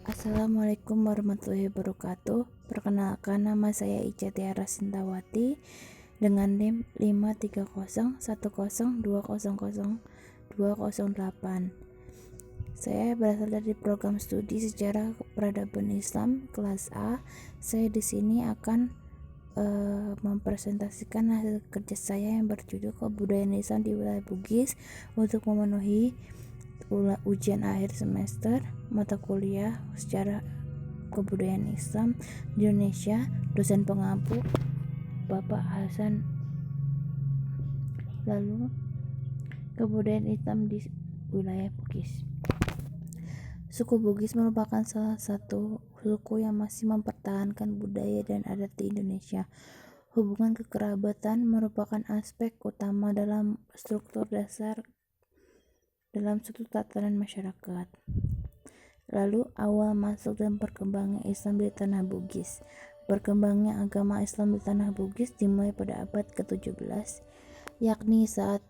Assalamualaikum warahmatullahi wabarakatuh. Perkenalkan, nama saya Ica Tiara Sintawati dengan NIM 53010200208. Saya berasal dari program studi Sejarah Peradaban Islam kelas A. Saya di sini akan mempresentasikan hasil kerja saya yang berjudul Kebudayaan Islam di Wilayah Bugis untuk memenuhi ujian akhir semester mata kuliah Sejarah Kebudayaan Islam di Indonesia. Dosen pengampu Bapak Hasan. Lalu, kebudayaan Islam di wilayah Bugis. Suku Bugis merupakan salah satu suku yang masih mempertahankan budaya dan adat di Indonesia. Hubungan kekerabatan merupakan aspek utama dalam struktur dasar dalam suatu tatanan masyarakat. Lalu, awal masuk dan perkembangan Islam di tanah Bugis. Perkembangan agama Islam di tanah Bugis dimulai pada abad ke-17, yakni saat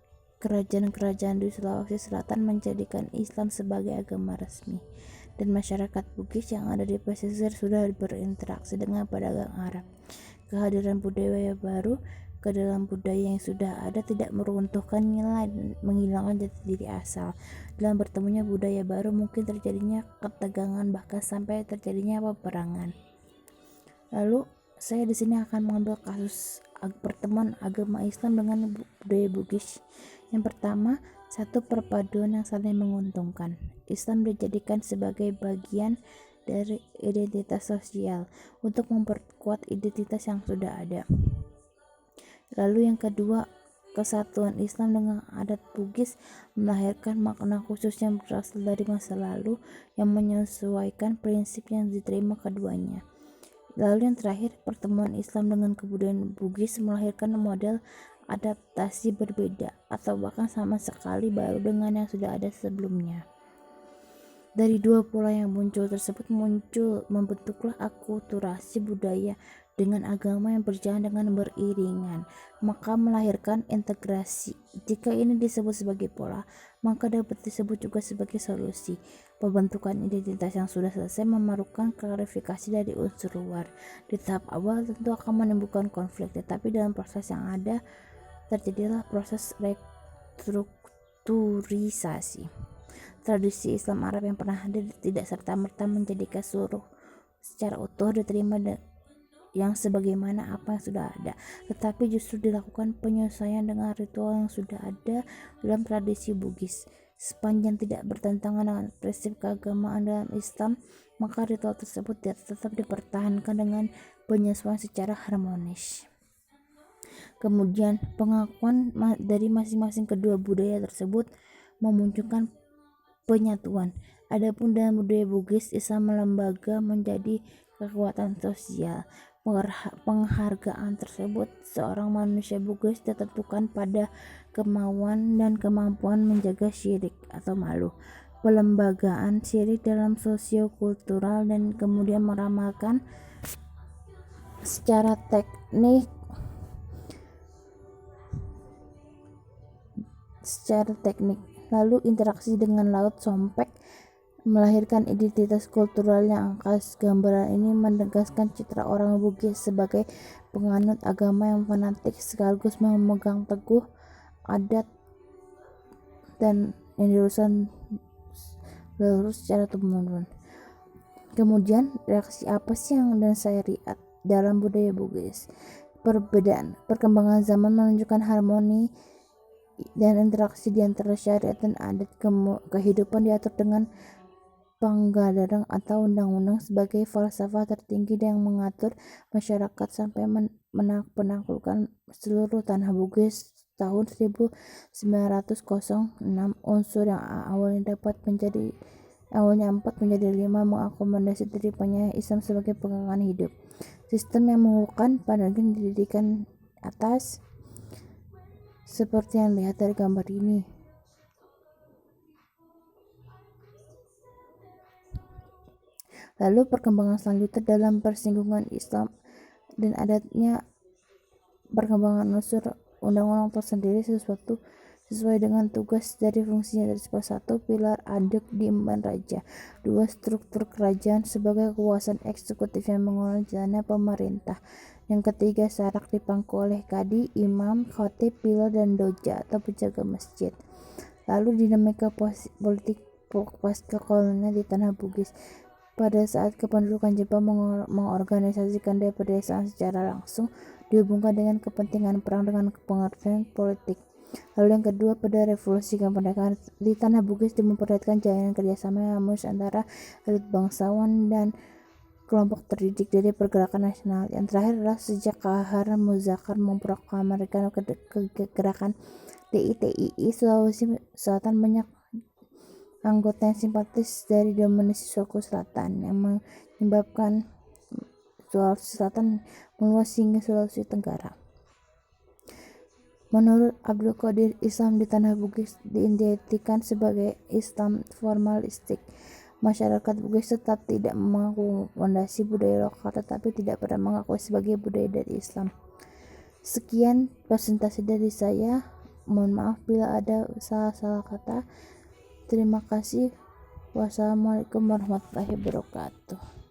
kerajaan-kerajaan di Sulawesi Selatan menjadikan Islam sebagai agama resmi, dan masyarakat Bugis yang ada di pesisir sudah berinteraksi dengan pedagang Arab. Kehadiran budaya baru ke dalam budaya yang sudah ada tidak meruntuhkan nilai dan menghilangkan jati diri asal. Dalam bertemunya budaya baru mungkin terjadinya ketegangan, bahkan sampai terjadinya peperangan. Lalu saya di sini akan mengambil kasus pertemuan agama Islam dengan budaya Bugis. Yang pertama, satu perpaduan yang saling menguntungkan. Islam dijadikan sebagai bagian dari identitas sosial untuk memperkuat identitas yang sudah ada. Lalu yang kedua, kesatuan Islam dengan adat Bugis melahirkan makna khusus yang berasal dari masa lalu yang menyesuaikan prinsip yang diterima keduanya. Lalu yang terakhir, pertemuan Islam dengan kebudayaan Bugis melahirkan model adaptasi berbeda atau bahkan sama sekali baru dengan yang sudah ada sebelumnya. Dari dua pola yang muncul tersebut membentuklah akulturasi budaya dengan agama yang berjalan dengan beriringan, maka melahirkan integrasi. Jika ini disebut sebagai pola, maka dapat disebut juga sebagai solusi. Pembentukan identitas yang sudah selesai memerlukan klarifikasi dari unsur luar. Di tahap awal tentu akan menimbulkan konflik, tetapi dalam proses yang ada terjadilah proses restrukturisasi. Tradisi Islam Arab yang pernah hadir tidak serta-merta menjadikan seluruh secara utuh diterima yang sebagaimana apa yang sudah ada, tetapi justru dilakukan penyesuaian dengan ritual yang sudah ada dalam tradisi Bugis. Sepanjang tidak bertentangan dengan prinsip keagamaan dalam Islam, maka ritual tersebut tetap dipertahankan dengan penyesuaian secara harmonis. Kemudian, pengakuan dari masing-masing kedua budaya tersebut memunculkan penyatuan. Adapun dalam budaya Bugis, Islam melembaga menjadi kekuatan sosial. Penghargaan tersebut seorang manusia Bugis ditentukan pada kemauan dan kemampuan menjaga syirik atau malu. Pelembagaan syirik dalam sosiokultural dan kemudian meramalkan secara teknik Lalu interaksi dengan Laut Sompek melahirkan identitas kultural yang khas. Gambaran ini menegaskan citra orang Bugis sebagai penganut agama yang fanatik sekaligus memegang teguh adat dan yang diluruskan secara turun-temurun. Kemudian, reaksi apa sih yang dan saya lihat dalam budaya Bugis? Perbedaan perkembangan zaman menunjukkan harmoni dan interaksi di antara syariat dan adat. Kehidupan diatur dengan Panggadarang atau undang-undang sebagai falsafah tertinggi yang mengatur masyarakat sampai menaklukkan seluruh tanah Bugis tahun 1906. Unsur yang awalnya 4 menjadi 5 mengakomodasi terimanya Islam sebagai pegangan hidup. Sistem yang mengukuhkan pandangan didikan atas seperti yang dilihat dari gambar ini. Lalu perkembangan selanjutnya dalam persinggungan Islam dan adatnya, perkembangan unsur undang-undang tersendiri sesuatu sesuai dengan tugas dari fungsinya. Dari 1. Pilar adek di Emban Raja. 2. Struktur kerajaan sebagai kekuasaan eksekutif yang mengelola jalannya pemerintah. Yang ketiga, sarak dipangku oleh kadi, imam, khatib, pilal, dan doja atau penjaga masjid. Lalu dinamika politik pasca kolonial di tanah Bugis. Pada saat kependudukan Jepang mengorganisasikan pedesaan secara langsung dihubungkan dengan kepentingan perang dengan pengertian politik. Lalu yang kedua, pada revolusi kemerdekaan di tanah Bugis memperlihatkan jalinan kerjasama yang harmonis antara elit bangsawan dan kelompok terdidik dari pergerakan nasional. Yang terakhir adalah sejak Kahar Muzaffar memproklamirkan gerakan DITII, Sulawesi Selatan banyak anggota yang simpatis dari dominasi suku selatan yang menyebabkan Sulawesi Selatan meluas hingga Sulawesi Tenggara. Menurut Abdul Qadir, Islam di tanah Bugis diidentikan sebagai Islam formalistik. Masyarakat Bugis tetap tidak mengaku fondasi budaya lokal, tetapi tidak pernah mengakui sebagai budaya dari Islam. Sekian presentasi dari saya. Mohon maaf bila ada salah-salah kata. Terima kasih. Wassalamualaikum warahmatullahi wabarakatuh.